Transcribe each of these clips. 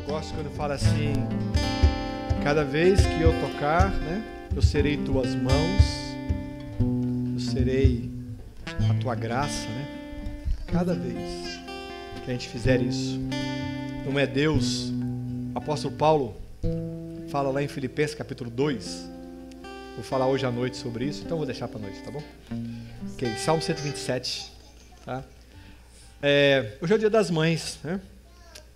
Eu gosto quando fala assim: cada vez que eu tocar, né, eu serei tuas mãos, eu serei a tua graça, né? Cada vez que a gente fizer isso, não é Deus. O apóstolo Paulo fala lá em Filipenses capítulo 2. Vou falar hoje à noite sobre isso, então vou deixar para a noite, tá bom? Ok, Salmo 127, tá? Hoje é o dia das mães, né?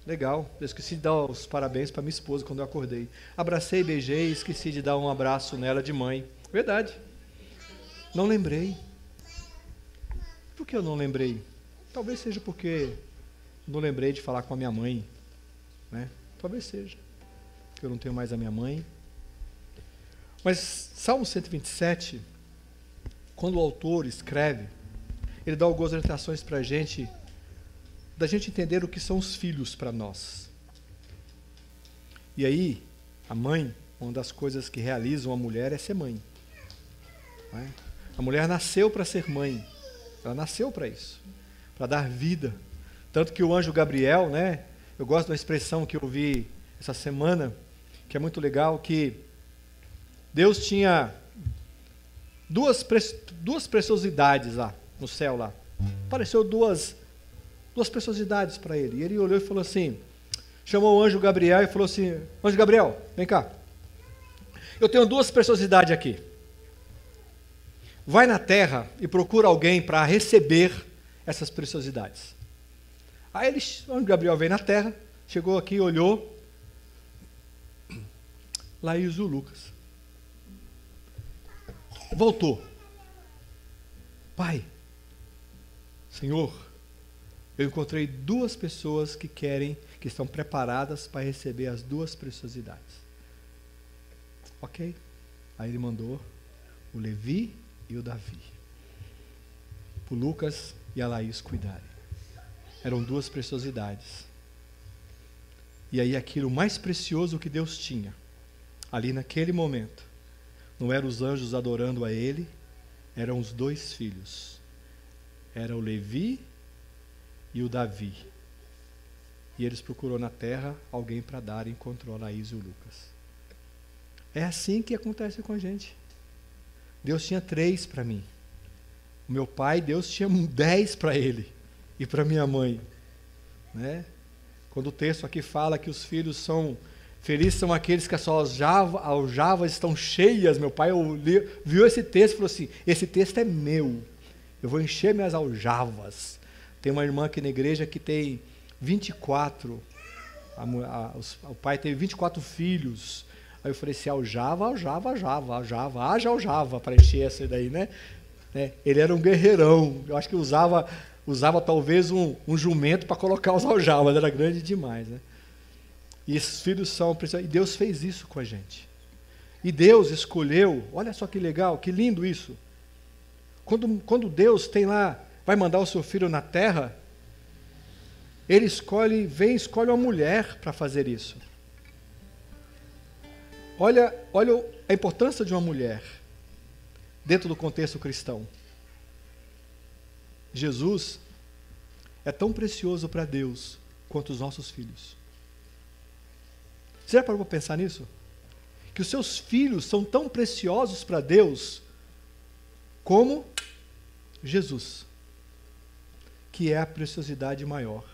Legal, eu esqueci de dar os parabéns para minha esposa quando eu acordei. Abracei, beijei, esqueci de dar um abraço nela de mãe. Verdade. Não lembrei. Por que eu não lembrei? Talvez seja porque não lembrei de falar com a minha mãe, né? Talvez seja, porque eu não tenho mais a minha mãe. Mas Salmo 127, quando o autor escreve, ele dá algumas orientações para a gente, da gente entender o que são os filhos para nós. E aí, a mãe, uma das coisas que realizam a mulher é ser mãe. Não é? A mulher nasceu para ser mãe, ela nasceu para isso, para dar vida. Tanto que o anjo Gabriel, né, eu gosto da expressão que eu vi essa semana, que é muito legal, que Deus tinha duas preciosidades lá no céu lá. Apareceu duas preciosidades para ele. E ele olhou e falou assim, chamou o anjo Gabriel e falou assim: anjo Gabriel, vem cá. Eu tenho duas preciosidades aqui. Vai na terra e procura alguém para receber essas preciosidades. Aí o anjo Gabriel veio na terra, chegou aqui, olhou. Laís e o Lucas. Voltou. Pai, Senhor, eu encontrei duas pessoas que estão preparadas para receber as duas preciosidades. Ok. Aí ele mandou o Levi e o Davi, para o Lucas e a Laís cuidarem. Eram duas preciosidades. E aí aquilo mais precioso que Deus tinha, ali naquele momento, não eram os anjos adorando a ele, eram os dois filhos. Era o Levi e o Davi. E eles procurou na terra alguém para dar e encontrou a Laís e o Lucas. É assim que acontece com a gente. Deus tinha 3 para mim. O meu pai, Deus tinha 10 para ele e para minha mãe, né? Quando o texto aqui fala que os filhos são felizes, são aqueles que as suas aljavas estão cheias. Meu pai viu esse texto e falou assim: esse texto é meu, eu vou encher minhas aljavas. Tem uma irmã aqui na igreja que tem 24, o pai teve 24 filhos. Aí eu falei assim: aljava, haja aljava para encher essa daí, né? Ele era um guerreirão, eu acho que usava talvez um jumento para colocar os aljavas, era grande demais, né? E esses filhos são preciosos, e Deus fez isso com a gente. E Deus escolheu, olha só que legal, que lindo isso. Quando Deus vai mandar o seu filho na terra, ele escolhe uma mulher para fazer isso. Olha a importância de uma mulher dentro do contexto cristão. Jesus é tão precioso para Deus quanto os nossos filhos. Você já parou para pensar nisso? Que os seus filhos são tão preciosos para Deus como Jesus, que é a preciosidade maior.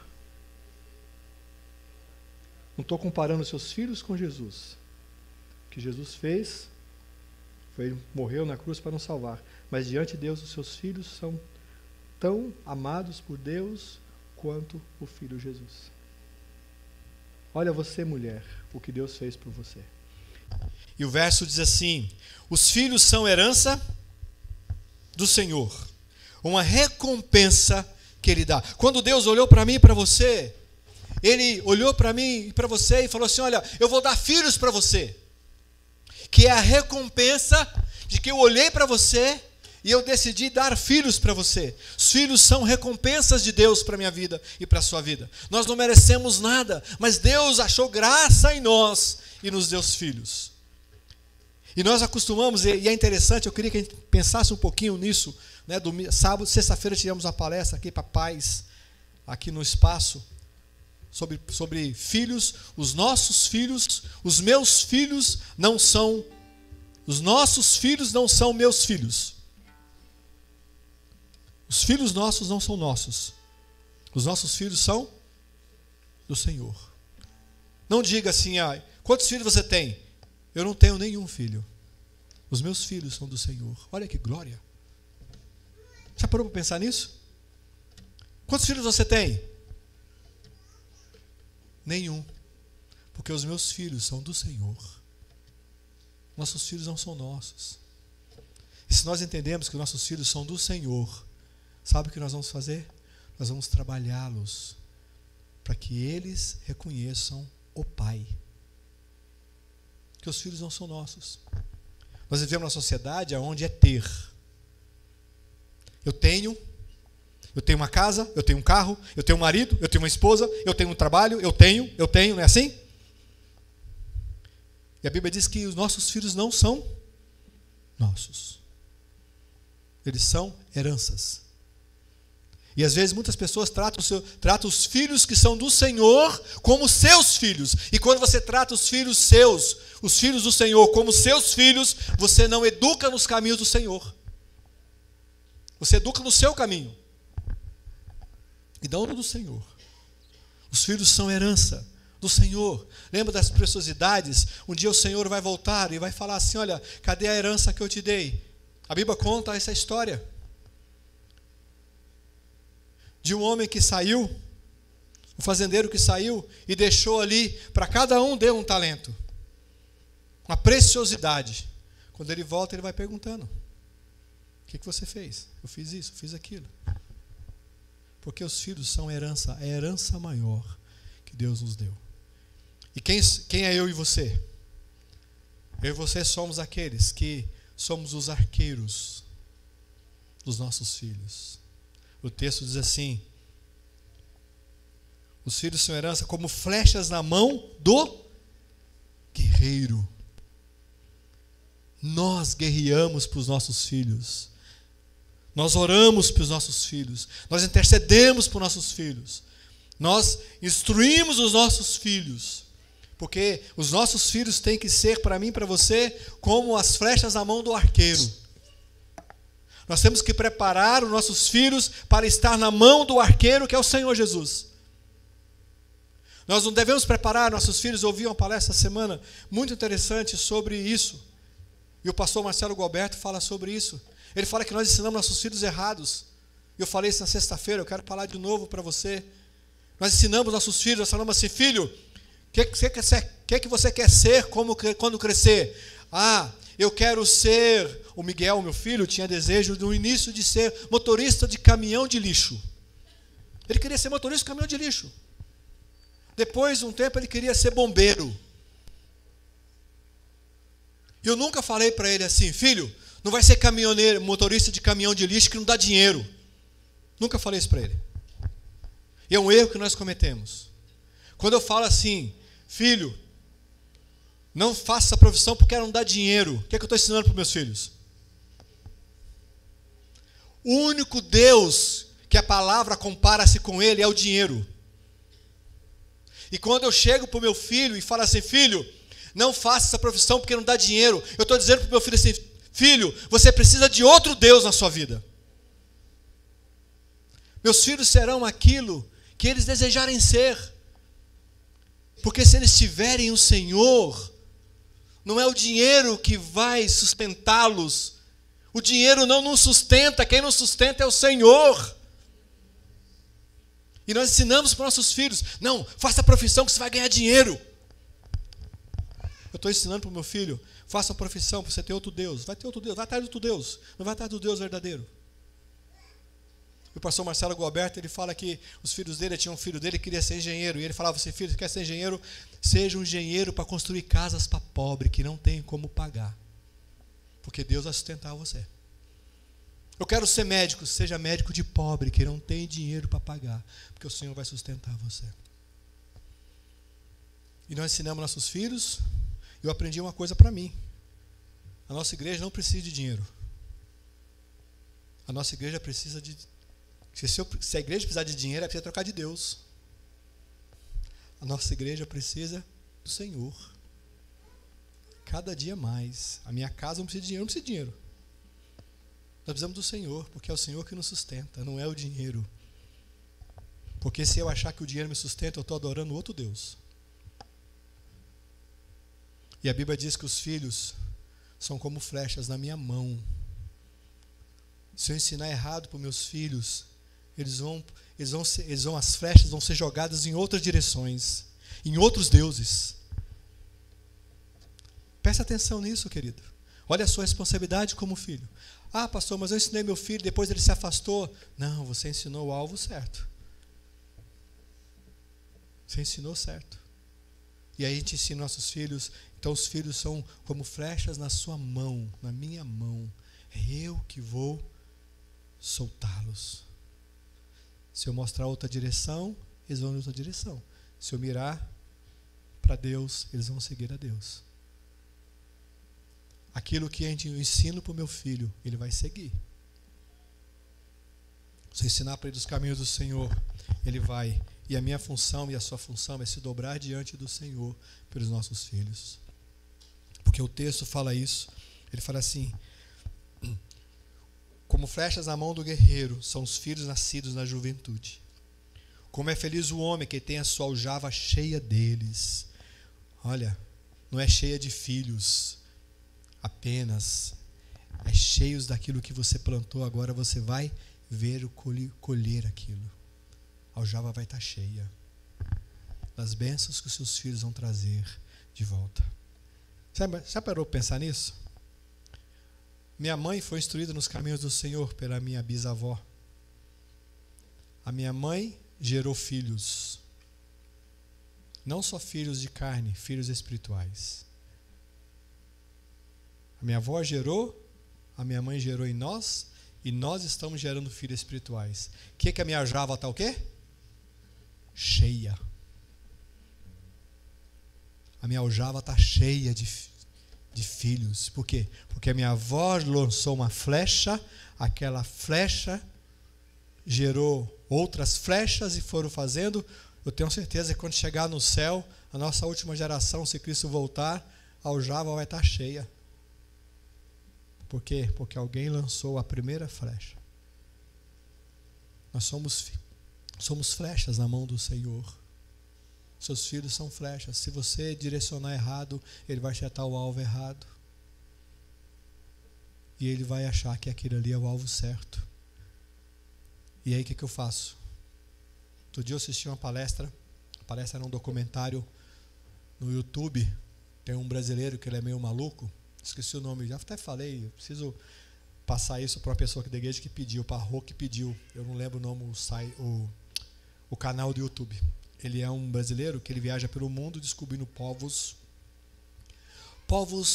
Não estou comparando seus filhos com Jesus. O que Jesus fez foi, morreu na cruz para nos salvar. Mas diante de Deus, os seus filhos são tão amados por Deus quanto o Filho Jesus. Olha você, mulher, o que Deus fez por você. E o verso diz assim: os filhos são herança do Senhor, uma recompensa que Ele dá. Quando Deus olhou para mim e para você, Ele olhou para mim e para você e falou assim: olha, eu vou dar filhos para você, que é a recompensa de que eu olhei para você e eu decidi dar filhos para você. Os filhos são recompensas de Deus para a minha vida e para a sua vida. Nós não merecemos nada, mas Deus achou graça em nós e nos deu os filhos. E nós acostumamos, e é interessante, eu queria que a gente pensasse um pouquinho nisso, né? Sábado, sexta-feira tivemos uma palestra aqui para pais, aqui no espaço, sobre filhos, os nossos filhos, os meus filhos não são, os nossos filhos não são meus filhos. Os filhos nossos não são nossos. Os nossos filhos são do Senhor. Não diga assim, quantos filhos você tem? Eu não tenho nenhum filho. Os meus filhos são do Senhor. Olha que glória. Já parou para pensar nisso? Quantos filhos você tem? Nenhum. Porque os meus filhos são do Senhor. Nossos filhos não são nossos. E se nós entendemos que nossos filhos são do Senhor, sabe o que nós vamos fazer? Nós vamos trabalhá-los para que eles reconheçam o Pai. Que os filhos não são nossos. Nós vivemos numa sociedade onde é ter. Eu tenho uma casa, eu tenho um carro, eu tenho um marido, eu tenho uma esposa, eu tenho um trabalho, eu tenho, não é assim? E a Bíblia diz que os nossos filhos não são nossos. Eles são heranças. E às vezes muitas pessoas tratam os filhos que são do Senhor como seus filhos. E quando você trata os filhos seus, os filhos do Senhor como seus filhos, você não educa nos caminhos do Senhor. Você educa no seu caminho. E não no do Senhor. Os filhos são herança do Senhor. Lembra das preciosidades? Um dia o Senhor vai voltar e vai falar assim, olha, cadê a herança que eu te dei? A Bíblia conta essa história. De um homem que saiu, um fazendeiro que saiu e deixou ali, para cada um deu um talento. Uma preciosidade. Quando ele volta, ele vai perguntando. O que você fez? Eu fiz isso, fiz aquilo. Porque os filhos são herança, é a herança maior que Deus nos deu. E quem é eu e você? Eu e você somos aqueles que somos os arqueiros dos nossos filhos. O texto diz assim: os filhos são herança como flechas na mão do guerreiro. Nós guerreamos para os nossos filhos. Nós oramos para os nossos filhos. Nós intercedemos por nossos filhos. Nós instruímos os nossos filhos. Porque os nossos filhos têm que ser, para mim e para você, como as flechas na mão do arqueiro. Nós temos que preparar os nossos filhos para estar na mão do arqueiro, que é o Senhor Jesus. Nós não devemos preparar nossos filhos. Eu ouvi uma palestra essa semana muito interessante sobre isso. E o pastor Marcelo Gualberto fala sobre isso. Ele fala que nós ensinamos nossos filhos errados. Eu falei isso na sexta-feira, eu quero falar de novo para você. Nós ensinamos nossos filhos, nós falamos assim, filho, o que você quer ser quando crescer? Eu quero ser... O Miguel, meu filho, tinha desejo no início de ser motorista de caminhão de lixo. Ele queria ser motorista de caminhão de lixo. Depois de um tempo ele queria ser bombeiro. E eu nunca falei para ele assim, filho, não vai ser caminhoneiro, motorista de caminhão de lixo que não dá dinheiro. Nunca falei isso para ele. E é um erro que nós cometemos. Quando eu falo assim, filho, não faça essa profissão porque ela não dá dinheiro. O que é que eu estou ensinando para os meus filhos? O único Deus que a palavra compara-se com ele é o dinheiro. E quando eu chego para o meu filho e falo assim, filho, não faça essa profissão porque não dá dinheiro, eu estou dizendo para o meu filho assim, filho, você precisa de outro Deus na sua vida. Meus filhos serão aquilo que eles desejarem ser. Porque se eles tiverem o Senhor, não é o dinheiro que vai sustentá-los. O dinheiro não nos sustenta, quem nos sustenta é o Senhor. E nós ensinamos para os nossos filhos, não, faça a profissão que você vai ganhar dinheiro. Eu estou ensinando para o meu filho, faça a profissão para você ter outro Deus. Vai ter outro Deus, vai atrás de outro Deus, não vai atrás do Deus verdadeiro. O pastor Marcelo Gualberto, ele fala que os filhos dele, tinha um filho dele que queria ser engenheiro, e ele falava assim, filho, você quer ser engenheiro? Seja um engenheiro para construir casas para pobre, que não tem como pagar. Porque Deus vai sustentar você. Eu quero ser médico, seja médico de pobre, que não tem dinheiro para pagar, porque o Senhor vai sustentar você. E nós ensinamos nossos filhos, e eu aprendi uma coisa para mim. A nossa igreja não precisa de dinheiro. A nossa igreja precisa de... Se a igreja precisar de dinheiro, ela precisa trocar de Deus. A nossa igreja precisa do Senhor. Cada dia mais. A minha casa não precisa de dinheiro, não precisa de dinheiro. Nós precisamos do Senhor, porque é o Senhor que nos sustenta, não é o dinheiro. Porque se eu achar que o dinheiro me sustenta, eu estou adorando outro Deus. E a Bíblia diz que os filhos são como flechas na minha mão. Se eu ensinar errado para os meus filhos, as flechas vão ser jogadas em outras direções, em outros deuses. Presta atenção nisso, querido. Olha a sua responsabilidade como filho. Ah, pastor, mas eu ensinei meu filho, depois ele se afastou. Não, você ensinou o alvo certo. Você ensinou certo. E aí a gente ensina nossos filhos. Então os filhos são como flechas na sua mão, na minha mão. É eu que vou soltá-los. Se eu mostrar outra direção, eles vão em outra direção. Se eu mirar para Deus, eles vão seguir a Deus. Aquilo que eu ensino para o meu filho, ele vai seguir. Se eu ensinar para ele os caminhos do Senhor, ele vai. E a minha função e a sua função é se dobrar diante do Senhor pelos nossos filhos. Porque o texto fala isso. Ele fala assim: como flechas na mão do guerreiro são os filhos nascidos na juventude. Como é feliz o homem que tem a sua aljava cheia deles. Olha, não é cheia de filhos apenas, é cheios daquilo que você plantou. Agora você vai ver o colher aquilo. A aljava vai estar cheia das bênçãos que os seus filhos vão trazer de volta. Já parou para pensar nisso? Minha mãe foi instruída nos caminhos do Senhor pela minha bisavó. A minha mãe gerou filhos, não só filhos de carne, filhos espirituais. A minha avó gerou, a minha mãe gerou em nós, e nós estamos gerando filhos espirituais. O que a minha aljava está o quê? Cheia. A minha aljava está cheia de filhos. Por quê? Porque a minha avó lançou uma flecha, aquela flecha gerou outras flechas e foram fazendo. Eu tenho certeza que quando chegar no céu, a nossa última geração, se Cristo voltar, a aljava vai estar cheia. Por quê? Porque alguém lançou a primeira flecha. Nós somos flechas na mão do Senhor. Seus filhos são flechas. Se você direcionar errado, ele vai acertar o alvo errado. E ele vai achar que aquele ali é o alvo certo. E aí o que eu faço? Outro dia eu assisti uma palestra. A palestra era um documentário no YouTube. Tem um brasileiro que ele é meio maluco. Esqueci o nome, já até falei. Eu preciso passar isso para uma pessoa aqui da igreja que pediu, para a Rô que pediu. Eu não lembro o nome, o canal do YouTube. Ele é um brasileiro que ele viaja pelo mundo descobrindo povos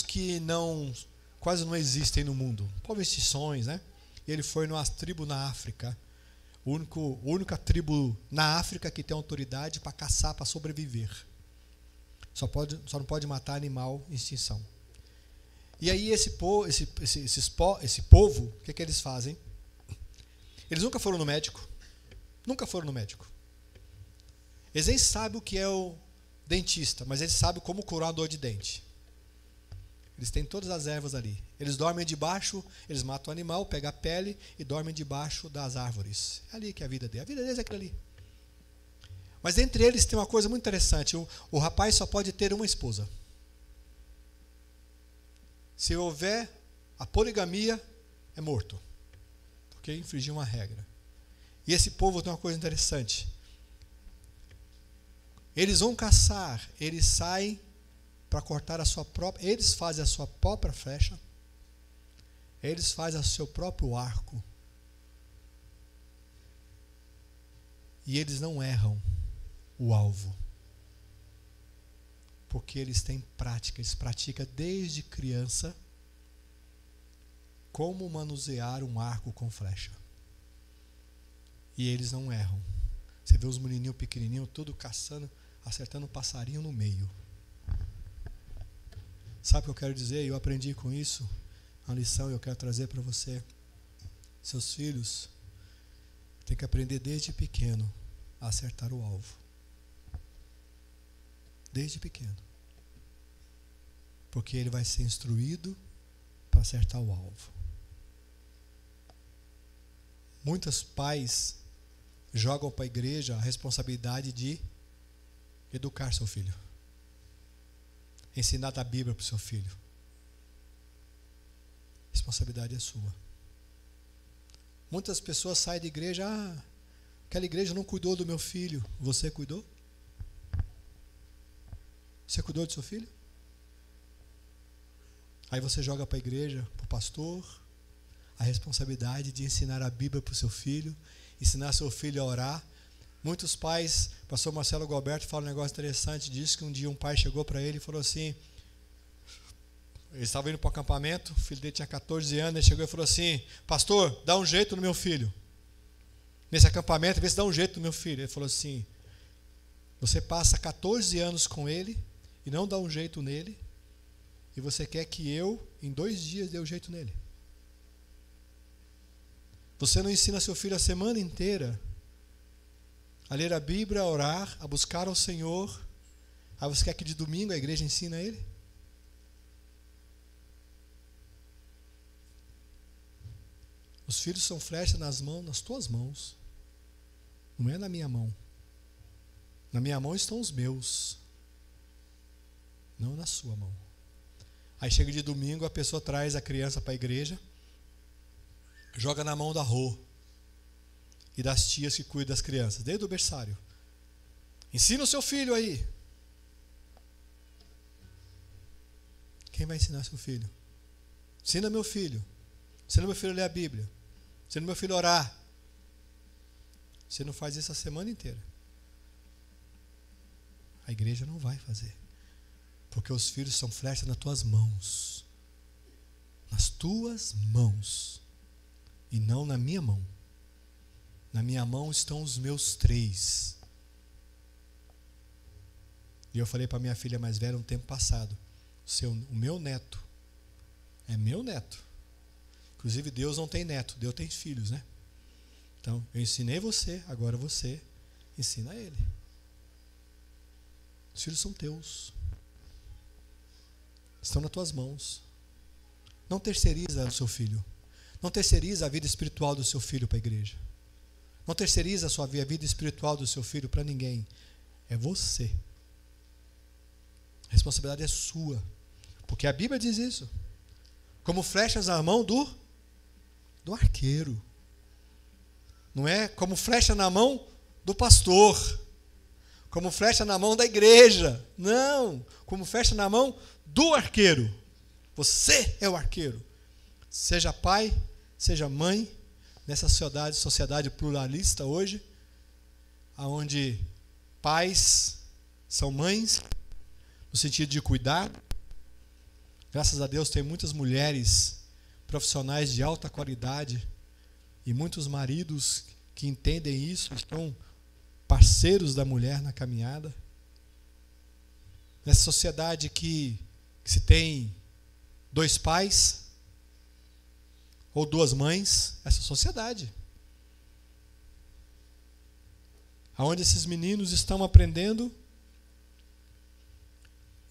que quase não existem no mundo, povos extinções, né? E ele foi numa tribo na África, a única tribo na África que tem autoridade para caçar, para sobreviver. Só não pode matar animal em extinção. E aí esse povo, o que eles fazem? Eles nunca foram no médico. Nunca foram no médico. Eles nem sabem o que é o dentista, mas eles sabem como curar a dor de dente. Eles têm todas as ervas ali. Eles dormem debaixo, eles matam o animal, pegam a pele e dormem debaixo das árvores. É ali que é a vida deles. A vida deles é aquilo ali. Mas entre eles tem uma coisa muito interessante. O rapaz só pode ter uma esposa. Se houver a poligamia, é morto. Porque infringiu uma regra. E esse povo tem uma coisa interessante. Eles vão caçar, eles saem para cortar eles fazem a sua própria flecha, eles fazem o seu próprio arco. E eles não erram o alvo. Porque eles têm prática, eles praticam desde criança como manusear um arco com flecha. E eles não erram. Você vê os menininhos pequenininhos, tudo caçando, acertando um passarinho no meio. Sabe o que eu quero dizer? Eu aprendi com isso, uma lição eu quero trazer para você. Seus filhos têm que aprender desde pequeno a acertar o alvo. Desde pequeno. Porque ele vai ser instruído para acertar o alvo. Muitos pais jogam para a igreja a responsabilidade de educar seu filho. Ensinar da Bíblia para o seu filho. A responsabilidade é sua. Muitas pessoas saem da igreja, aquela igreja não cuidou do meu filho. Você cuidou? Você cuidou do seu filho? Aí você joga para a igreja, para o pastor, a responsabilidade de ensinar a Bíblia para o seu filho, ensinar seu filho a orar. Muitos pais, o pastor Marcelo Galberto fala um negócio interessante, disse que um dia um pai chegou para ele e falou assim, ele estava indo para o acampamento, o filho dele tinha 14 anos, ele chegou e falou assim, pastor, dá um jeito no meu filho. Nesse acampamento, vê se dá um jeito no meu filho. Ele falou assim, você passa 14 anos com ele e não dá um jeito nele, e você quer que eu, em 2 dias, dê um jeito nele. Você não ensina seu filho a semana inteira a ler a Bíblia, a orar, a buscar ao Senhor. Aí você quer que de domingo a igreja ensine a ele? Os filhos são flechas nas tuas mãos. Não é na minha mão. Na minha mão estão os meus. Não na sua mão. Aí chega de domingo, a pessoa traz a criança para a igreja, joga na mão da Rô e das tias que cuidam das crianças, desde o berçário. Ensina o seu filho aí. Quem vai ensinar seu filho? Ensina meu filho. Ensina meu filho a ler a Bíblia. Ensina meu filho a orar. Você não faz isso a semana inteira. A igreja não vai fazer. Porque os filhos são flechas nas tuas mãos. Nas tuas mãos. E não na minha mão. Na minha mão estão os meus 3. E eu falei para minha filha mais velha um tempo passado, o meu neto é meu neto. Inclusive Deus não tem neto, Deus tem filhos, né? Então, eu ensinei você, agora você ensina ele. Os filhos são teus. Estão nas tuas mãos. Não terceiriza o seu filho. Não terceiriza a vida espiritual do seu filho para a igreja. Não terceiriza a vida espiritual do seu filho para ninguém. É você. A responsabilidade é sua. Porque a Bíblia diz isso. Como flechas na mão do arqueiro. Não é como flecha na mão do pastor. Como flecha na mão da igreja. Não. Como flecha na mão do arqueiro. Você é o arqueiro. Seja pai, seja mãe, nessa sociedade pluralista hoje, onde pais são mães, no sentido de cuidar. Graças a Deus tem muitas mulheres profissionais de alta qualidade e muitos maridos que entendem isso, estão parceiros da mulher na caminhada. Nessa sociedade que se tem 2 pais ou 2 mães, essa sociedade, aonde esses meninos estão aprendendo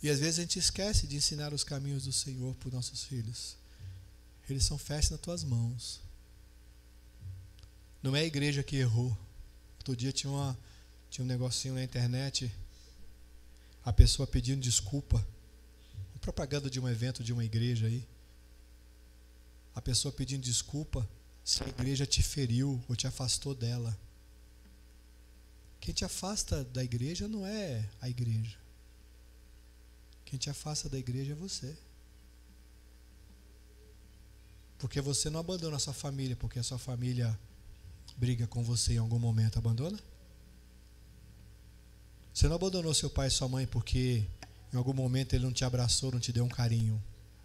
e às vezes a gente esquece de ensinar os caminhos do Senhor para os nossos filhos. Eles são flechas nas tuas mãos. Não é a igreja que errou. Outro dia tinha um negocinho na internet, a pessoa pedindo desculpa, uma propaganda de um evento de uma igreja aí. A pessoa pedindo desculpa se a igreja te feriu ou te afastou dela. Quem te afasta da igreja não é a igreja. Quem te afasta da igreja é você. Porque você não abandona a sua família, porque a sua família briga com você em algum momento. Abandona? Você não abandonou seu pai e sua mãe porque em algum momento ele não te abraçou, não te deu um carinho.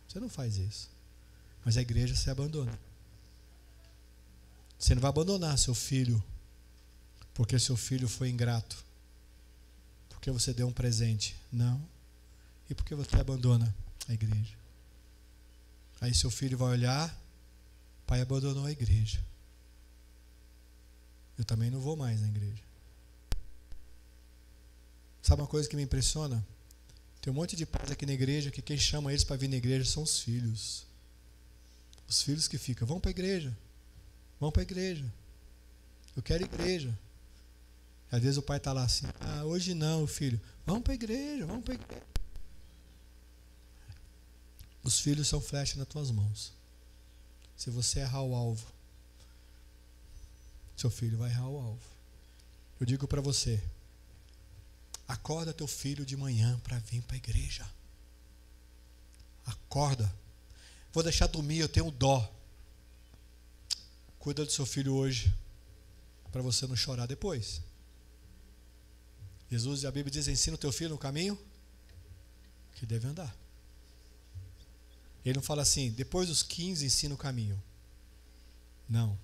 Você não faz isso. Mas a igreja você abandona. Você não vai abandonar seu filho porque seu filho foi ingrato, porque você deu um presente. Não. E porque você abandona a igreja. Aí seu filho vai olhar, pai abandonou a igreja. Eu também não vou mais na igreja. Sabe uma coisa que me impressiona? Tem um monte de pais aqui na igreja que quem chama eles para vir na igreja são os filhos. Os filhos que ficam, vão para a igreja. Vão para a igreja. Eu quero igreja. E às vezes o pai está lá assim, hoje não, filho. Vamos para a igreja, vamos para a igreja. Os filhos são flecha nas tuas mãos. Se você errar o alvo, seu filho vai errar o alvo. Eu digo para você, acorda teu filho de manhã para vir para a igreja. Acorda. Vou deixar dormir, eu tenho dó. Cuida do seu filho hoje, para você não chorar depois. Jesus e a Bíblia diz, ensina o teu filho no caminho que deve andar. Ele não fala assim, depois dos 15 ensina o caminho. Não.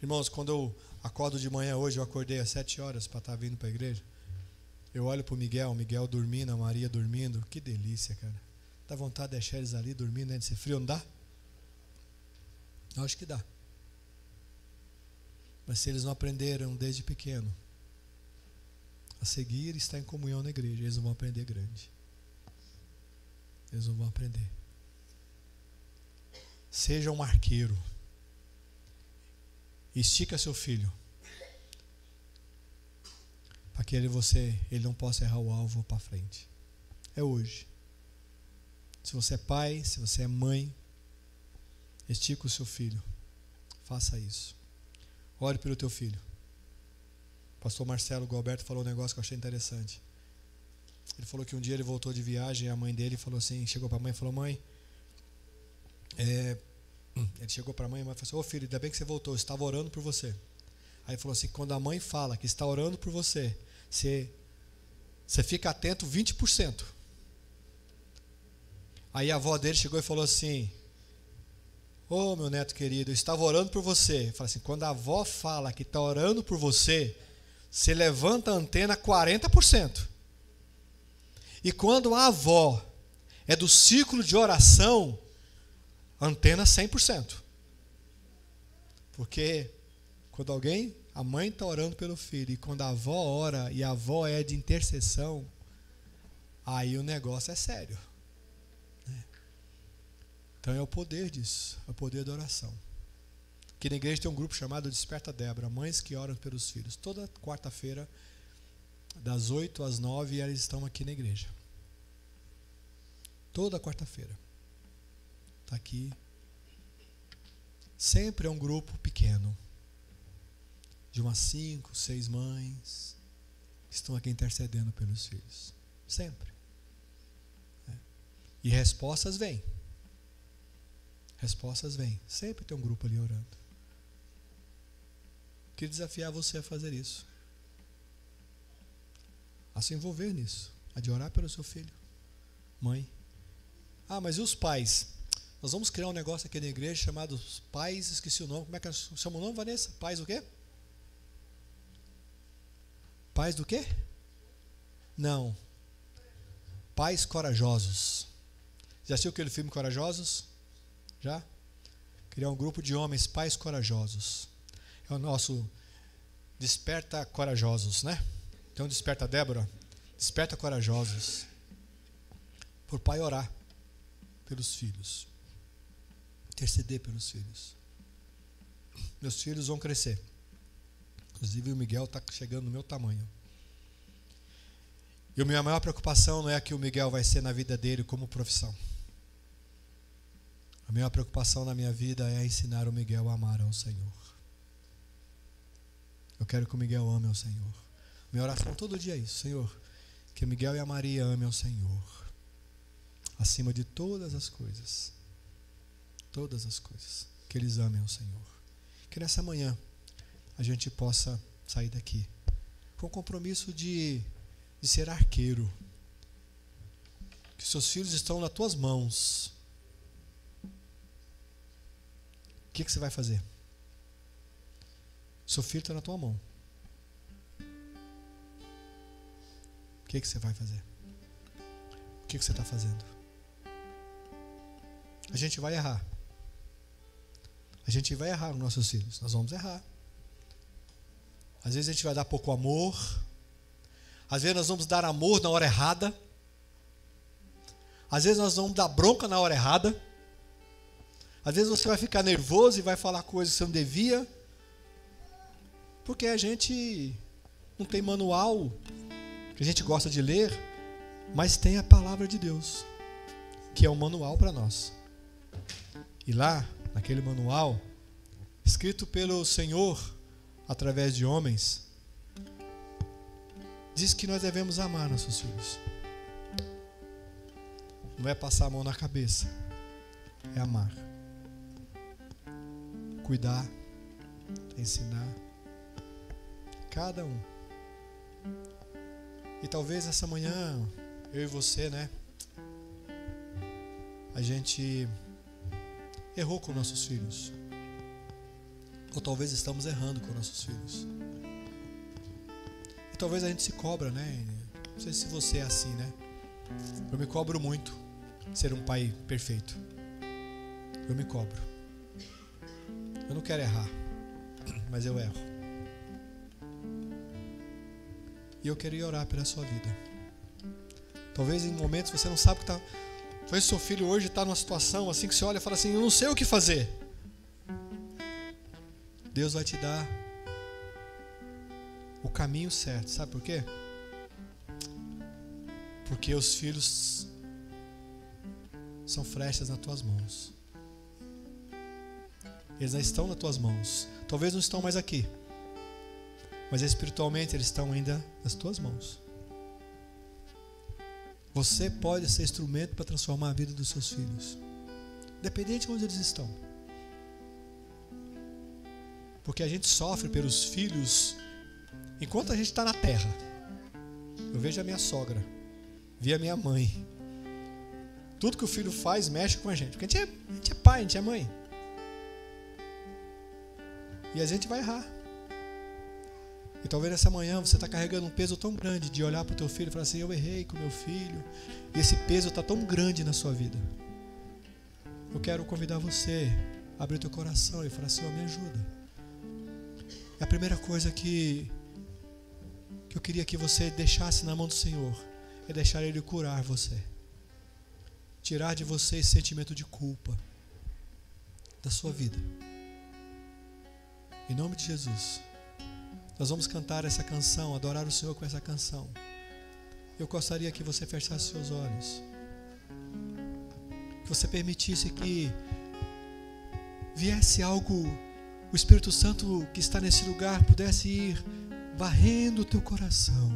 Irmãos, quando eu acordo de manhã hoje, eu acordei às 7 horas para estar vindo para a igreja. Eu olho para o Miguel dormindo, a Maria dormindo. Que delícia, cara. Dá vontade de deixar eles ali dormindo, né? Desse frio, não dá? Eu acho que dá. Mas se eles não aprenderam desde pequeno a seguir e estar em comunhão na igreja, eles não vão aprender grande. Eles não vão aprender. Seja um arqueiro. Estica seu filho. Para que ele não possa errar o alvo para frente. É hoje. Se você é pai, se você é mãe, estica o seu filho. Faça isso. Ore pelo teu filho. O pastor Marcelo Galberto falou um negócio que eu achei interessante. Ele falou que um dia ele voltou de viagem e a mãe dele falou assim, chegou para a mãe e falou, mãe, ele chegou para a mãe e falou assim, ô filho, ainda bem que você voltou, eu estava orando por você. Aí ele falou assim, quando a mãe fala que está orando por você, você fica atento 20%. Aí a avó dele chegou e falou assim, ô meu neto querido, eu estava orando por você. Fala assim, quando a avó fala que está orando por você, você levanta a antena 40%. E quando a avó é do círculo de oração, antena 100%. Porque quando a mãe está orando pelo filho, e quando a avó ora, e a avó é de intercessão, aí o negócio é sério. Então é o poder disso, é o poder da oração. Aqui na igreja tem um grupo chamado Desperta Débora, mães que oram pelos filhos. Toda quarta-feira, das 8 às 9, eles estão aqui na igreja. Toda quarta-feira. Está aqui. Sempre é um grupo pequeno, de umas 5, 6 mães, que estão aqui intercedendo pelos filhos. Sempre. E respostas vêm. Respostas vêm. Sempre tem um grupo ali orando. Queria desafiar você a fazer isso. A se envolver nisso. A de orar pelo seu filho. Mãe. Mas e os pais? Nós vamos criar um negócio aqui na igreja chamado Pais, esqueci o nome. Como é que chama o nome, Vanessa? Pais do quê? Pais do quê? Não. Pais corajosos. Já assistiu aquele filme Corajosos? Já? Criar um grupo de homens, pais corajosos. É o nosso Desperta Corajosos, né? Então Desperta Débora, Desperta Corajosos. Por pai orar pelos filhos. Interceder pelos filhos. Meus filhos vão crescer. Inclusive o Miguel está chegando no meu tamanho. E a minha maior preocupação não é que o Miguel vai ser na vida dele como profissão. A minha preocupação na minha vida é ensinar o Miguel a amar ao Senhor. Eu quero que o Miguel ame ao Senhor. Minha oração todo dia é isso, Senhor, que o Miguel e a Maria amem ao Senhor, acima de todas as coisas, que eles amem ao Senhor. Que nessa manhã a gente possa sair daqui com o compromisso de ser arqueiro, que seus filhos estão nas tuas mãos. O que você vai fazer? Seu filho está na tua mão. O que você vai fazer? O que você está fazendo? A gente vai errar. A gente vai errar com nossos filhos. Nós vamos errar. Às vezes a gente vai dar pouco amor. Às vezes nós vamos dar amor na hora errada. Às vezes nós vamos dar bronca na hora errada. Às vezes você vai ficar nervoso e vai falar coisas que você não devia. Porque a gente não tem manual que a gente gosta de ler, mas tem a palavra de Deus, que é um manual para nós. E lá, naquele manual, escrito pelo Senhor através de homens, diz que nós devemos amar nossos filhos. Não é passar a mão na cabeça, é amar, cuidar, ensinar, cada um. E talvez essa manhã, eu e você, né, a gente errou com nossos filhos. Ou talvez estamos errando com nossos filhos. E talvez a gente se cobra, né? Não sei se você é assim, né? Eu me cobro muito ser um pai perfeito. Eu me cobro. Eu não quero errar, mas eu erro. E eu queria orar pela sua vida. Talvez em momentos você não sabe o que está. Talvez seu filho hoje está numa situação assim que você olha e fala assim: eu não sei o que fazer. Deus vai te dar o caminho certo. Sabe por quê? Porque os filhos são flechas nas tuas mãos. Eles não estão nas tuas mãos. Talvez não estão mais aqui, mas espiritualmente eles estão ainda nas tuas mãos. Você pode ser instrumento para transformar a vida dos seus filhos, independente de onde eles estão. Porque a gente sofre pelos filhos enquanto a gente está na terra. Eu vejo a minha sogra, vi a minha mãe. Tudo que o filho faz mexe com a gente, porque a gente é pai, a gente é mãe. E a gente vai errar. E talvez nessa manhã você está carregando um peso tão grande de olhar para o teu filho e falar assim: eu errei com meu filho. E esse peso está tão grande na sua vida. Eu quero convidar você a abrir o teu coração e falar: Senhor, me ajuda. A primeira coisa que eu queria que você deixasse na mão do Senhor é deixar Ele curar você. Tirar de você esse sentimento de culpa da sua vida. Em nome de Jesus. Nós vamos cantar essa canção, adorar o Senhor com essa canção. Eu gostaria que você fechasse seus olhos. Que você permitisse que viesse algo, o Espírito Santo que está nesse lugar pudesse ir varrendo o teu coração.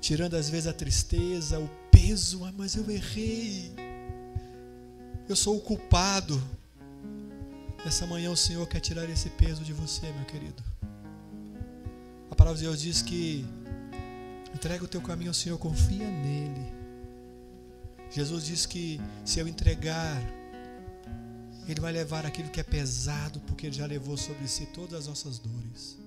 Tirando às vezes a tristeza, o peso. Mas eu errei. Eu sou o culpado. Nessa manhã o Senhor quer tirar esse peso de você, meu querido. A palavra de Deus diz que entrega o teu caminho ao Senhor, confia nele. Jesus diz que se eu entregar, Ele vai levar aquilo que é pesado, porque Ele já levou sobre si todas as nossas dores.